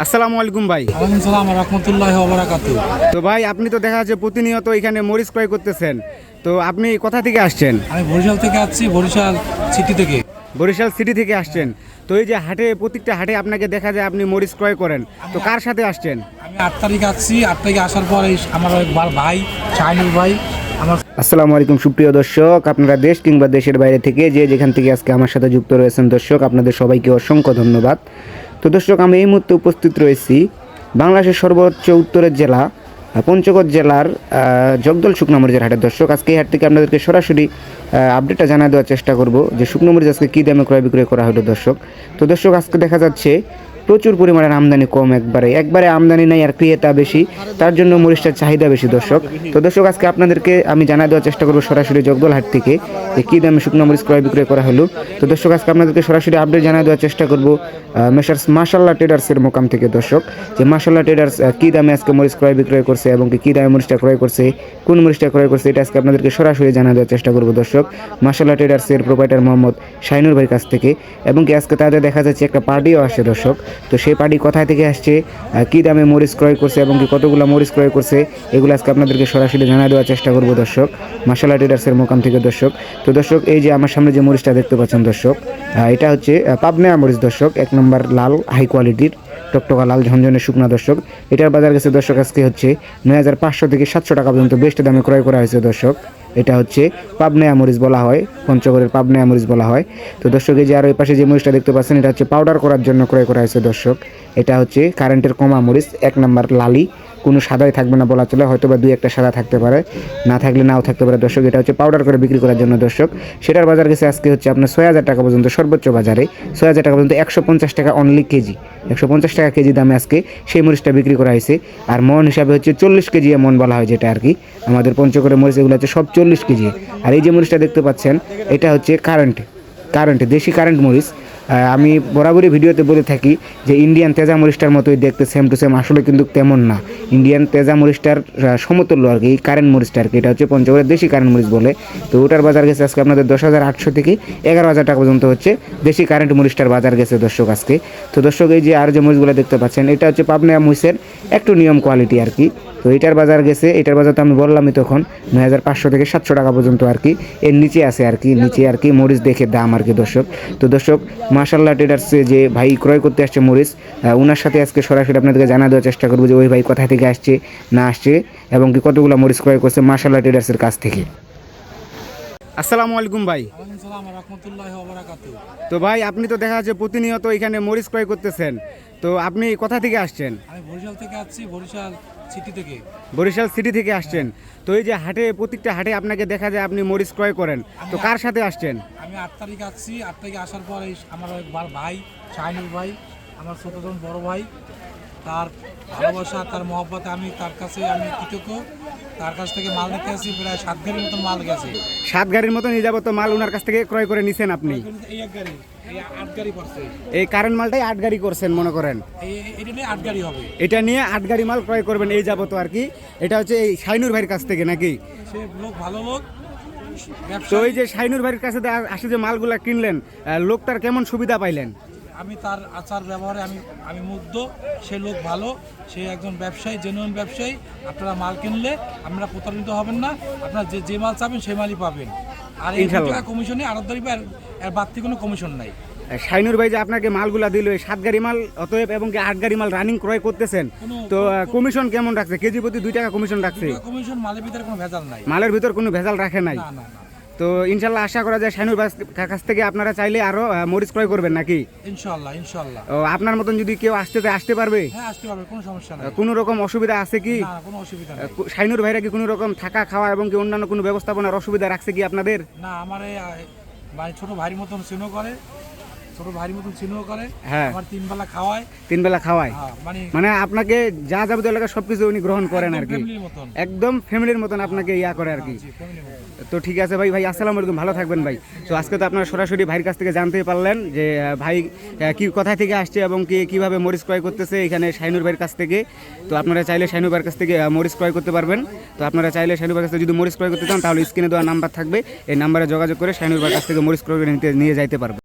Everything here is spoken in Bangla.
আসসালামু আলাইকুম ভাই। ওয়ালাইকুম সালাম রাহমাতুল্লাহি ওয়া বারাকাতুহু। তো ভাই আপনি তো দেখা যাচ্ছে প্রতিনিয়ত এখানে মরিচ ক্রয় করতেছেন, তো আপনি কোথা থেকে আসছেন? আমি বরিশাল থেকে আসছি, বরিশাল সিটি থেকে। বরিশাল সিটি থেকে আসছেন। তো এই যে হাটে, প্রত্যেকটা হাটে আপনাকে দেখা যায় আপনি মরিচ ক্রয় করেন, তো কার সাথে আসছেন? আমি 8 তারিখ আসছি। 8 তারিখে আসার পর আমার ভাই শাহিনুর ভাই আমার। আসসালামু আলাইকুম সুপ্রিয় দর্শক, আপনারা দেশ কিংবা দেশের বাইরে থেকে যে যেখান থেকে আজকে আমার সাথে যুক্ত রয়েছেন দর্শক, আপনাদের সবাইকে অসংখ্য ধন্যবাদ। তো দর্শক, আমি এই মুহূর্তে উপস্থিত রয়েছি বাংলাদেশের সর্বোচ্চ উত্তরের জেলা পঞ্চগড় জেলার জগদল শুকনো মরিচের হাটের দর্শক। আজকে এই হাট থেকে আপনাদেরকে সরাসরি আপডেটটা জানিয়ে দেওয়ার চেষ্টা করব যে শুকনো মরিচ আজকে কী দামে ক্রয় বিক্রয় করা হলো দর্শক। তো দর্শক, আজকে দেখা যাচ্ছে প্রচুর পরিমাণের আমদানি কম, একবারে আমদানি নাই আর ক্রেতা বেশি, তার জন্য মরিচটার চাহিদা বেশি দর্শক। তো দর্শক, আজকে আপনাদেরকে আমি জানিয়ে দেওয়ার চেষ্টা করবো সরাসরি জগদল হাট থেকে যে কী দামে শুকনো মরিচ ক্রয় বিক্রয় করা হলো। তো দর্শক, আজকে আপনাদেরকে সরাসরি আপডেট জানিয়ে দেওয়ার চেষ্টা করবো মেসার্স মাশাআল্লাহ ট্রেডার্সের মোকাম থেকে দর্শক, যে মাশাআল্লাহ ট্রেডার্স কী দামে আজকে মরিচ ক্রয় বিক্রয় করছে এবং কী দামে মরিচটা ক্রয় করছে, কোন মরিচটা ক্রয় করছে, এটা আজকে আপনাদেরকে সরাসরি জানিয়ে দেওয়ার চেষ্টা করবো দর্শক। মাশাআল্লাহ ট্রেডার্সের প্রোপাইটার মোহাম্মদ শাহিনুর ভাইয়ের কাছ থেকে, এবং কি আজকে তাদের দেখা যাচ্ছে একটা পার্টিও আসছে দর্শক। তো সেই পার্টি কোথায় থেকে আসছে, কী দামে মরিচ ক্রয় করছে এবং কি কতগুলো মরিচ ক্রয় করছে, এগুলো আজকে আপনাদেরকে সরাসরি জানিয়ে দেওয়ার চেষ্টা করবো দর্শক, মাশাআল্লাহ ট্রেডার্সের মোকাম থেকে দর্শক। তো দর্শক, এই যে আমার সামনে যে মরিচটা দেখতে পাচ্ছেন দর্শক, এটা হচ্ছে পাবনা মরিচ দর্শক, 1 নম্বর লাল হাই কোয়ালিটির টকটকা লাল ঝনঝনে শুকনা দর্শক। এটার বাজার গেছে দর্শক আজকে হচ্ছে 9500 থেকে 700 টাকা পর্যন্ত বেস্ট দামে ক্রয় করা হয়েছে দর্শক। এটা হচ্ছে পাবনা মরিচ বলা হয়, পঞ্চগড়ের পাবনা মরিচ বলা হয়। তো দর্শক, এই যে আর ওই পাশে যে মরিচটা দেখতে পাচ্ছেন, এটা হচ্ছে পাউডার করার জন্য ক্রয় করা হয়েছে দর্শক। এটা হচ্ছে কারেন্টের কমা মরিচ, 1 নম্বর লালি, কোনো সাদাই থাকবে না বলা চলে, হয়তো বা 2-1টা সাদা থাকতে পারে, না থাকলে নাও থাকতে পারে দর্শক। এটা হচ্ছে পাউডার করে বিক্রি করার জন্য দর্শক। সেটার বাজার গেছে আজকে হচ্ছে আপনার 6000 টাকা পর্যন্ত, সর্বোচ্চ বাজারে 6000 টাকা পর্যন্ত, 150 টাকা অনলি কেজি, 150 টাকা কেজি দামে আজকে সেই মরিচটা বিক্রি করা হয়েছে। আর মন হিসাবে হচ্ছে 40 কেজি মন বলা হয়, যেটা আর কি আমাদের পঞ্চগড়ের মরিচ এগুলো হচ্ছে সব 40 কেজি। আর এই যে মরিচটা দেখতে পাচ্ছেন, এটা হচ্ছে কারেন্ট দেশি কারেন্ট মরিচ। আমি বরাবরই ভিডিওতে বলে থাকি যে ইন্ডিয়ান তেজা মরিচটার মতোই দেখতে, সেম টু সেম, আসলে কিন্তু তেমন না। ইন্ডিয়ান তেজা মরিচটার সমতুল্য আর কি এই কারেন্ট মরিচটা আর কি, এটা হচ্ছে পঞ্চগড়ের দেশি কারেন্ট মরিচ বলে। তো ওটার বাজার গেছে আজকে আপনাদের 10,800 থেকে 11,000 টাকা পর্যন্ত হচ্ছে দেশি কারেন্ট মরিচটার বাজার গেছে দর্শক আজকে। তো দর্শক, এই যে আর যে মরিচগুলো দেখতে পাচ্ছেন, এটা হচ্ছে পাবনা মরিচের একটু নিয়ম কোয়ালিটি আর কি। তো এটার বাজার গেছে, এটার বাজার তো আমি বললামই তখন 9500 থেকে 700 টাকা পর্যন্ত আর কি, এর নিচে আছে আর কি, নিচে আর কি মরিচ দেখে দাম আর কি দর্শক। তো দর্শক, মাশাআল্লাহ ট্রেডার্সে যে ভাই ক্রয় করতে আসছে মরিচ, ওনার সাথে আজকে সরাসরি আপনাদেরকে জানা দেওয়ার চেষ্টা করবো যে ওই ভাই কোথা থেকে আসছে না আসছে এবং কি কতগুলো মরিচ ক্রয় করছে মাশাআল্লাহ ট্রেডার্সের কাছ থেকে। আসসালামু আলাইকুম ভাই। ওয়ালাইকুম সালাম রাহমাতুল্লাহি ওয়া বারাকাতুহু। তো ভাই আপনি তো দেখা যাচ্ছে প্রতিনিয়ত এখানে মরিচ ক্রয় করতেছেন, তো আপনি কোথা থেকে আসছেন? আমি বরিশাল থেকে আসছি, বরিশাল সিটি থেকে। বরিশাল সিটি থেকে আসছেন। তো এই যে হাটে, প্রত্যেকটা হাটে আপনাকে দেখা যায় আপনি মরিচ ক্রয় করেন, তো কার সাথে আসছেন? আমি 8 তারিখ আসছি। 8 তারিখে আসার পর আমার ভাই শাহিনুর ভাই আমার ছোটজন বড় ভাই, তার ভালোবাসা তার মহব্বতে আমি তার কাছে আমি কৃতজ্ঞ। তার কাছ থেকে মাল নিতে আসি, প্রায় 7 গাড়ির মতন মাল গেছে। 7 গাড়ির মতো নিয়ে যাবো তো মাল ওনার কাছ থেকে ক্রয় করে নিছেন আপনি? এই 1 গাড়ি, এই 8 গাড়ি পড়ছে। এই কারেন্ট মালটাই 8 গাড়ি করছেন মনে করেন? এটা নিয়ে 8 গাড়ি হবে। এটা নিয়ে 8 গাড়ি মাল ক্রয় করবেন এই যাবো তো আর কি। এটা হচ্ছে এই শাহিনুর ভাইয়ের কাছ থেকে নাকি? সে লোক ভালো লোক। তো এই যে শাহিনুর ভাইয়ের কাছে আসে যে মালগুলা কিনলেন, লোকটার কেমন সুবিধা পাইলেন? আমি তার আচার ব্যবহারে আমি মুগ্ধ। সে লোক ভালো, সে একজন ব্যবসায়ী, জেনুইন ব্যবসায়ী। আপনারা মাল কিনলে আপনারা প্রতারিত হবেন না, আপনারা যে মাল চাবেন সেই মালই পাবেন। আর এই টাকা কমিশনে আড়তদারি এর বাড়তি কোনো কমিশন নাই। শাহিনুর ভাই যে আপনাকে মালগুলা দিল, 7 গাড়ি মাল অতএব এবং 8 গাড়ি মাল রানিং ক্রয় করতেছেন, তো কমিশন কেমন রাখছে? কেজি প্রতি 2 টাকা কমিশন রাখছে? কমিশন, মালের ভিতরে কোনো ভেজাল নাই, মালের ভিতর কোনো ভেজাল রাখে নাই। না না না। তো ইনশাল্লাহ আশা করা যায় শাহিনুর ভাইয়ের কাছ থেকে আপনারা চাইলে আরো মরিচ ক্রয় করবেন নাকি? ইনশাআল্লাহ ইনশাআল্লাহ। ও, আপনার মতন যদি কেউ আসতে পারবে? হ্যাঁ, আসতে পারবে, কোনো সমস্যা নাই। কোনো রকম অসুবিধা আছে কি? না, কোনো অসুবিধা নাই। শাহিনুর ভাইরা কি কোনো রকম থাকা খাওয়া এবং কি অন্যান্য কোনো ব্যবস্থাপনার অসুবিধা রাখছে কি আপনাদের? না, আমার ভাই ছোট ভাইয়ের মতন স্নেহ করে, হ্যাঁ, আমার 3 বেলা খাওয়ায়। 3 বেলা খাওয়ায়, মানে আপনাকে যা যাবতীয় লাগে সবকিছু উনি গ্রহণ করেন আর কি, একদম ফ্যামিলির মতন আপনাকে ইয়া করে আর কি। তো ঠিক আছে ভাই, আসসালামু আলাইকুম, ভালো থাকবেন ভাই। তো আজকে তো আপনারা সরাসরি ভাইয়ের কাছ থেকে জানতে পারলেন যে ভাই কি কোথা থেকে আসছে এবং কিভাবে মরিচ ক্রয় করতেছে এখানে শাহিনুর ভাইয়ের কাছ থেকে। তো আপনারা চাইলে শাহিনুর ভাইয়ের কাছ থেকে মরিচ ক্রয় করতে পারবেন। তো আপনারা চাইলে শাহিনুর ভাইয়ের কাছ থেকে যদি মরিচ ক্রয় করতে চান, তাহলে স্ক্রিনে দেওয়া নাম্বার থাকবে, এই নাম্বারে যোগাযোগ করে শাহিনুর ভাইয়ের কাছ থেকে মরিচ ক্রয় করে নিয়ে যাইতে পারবেন।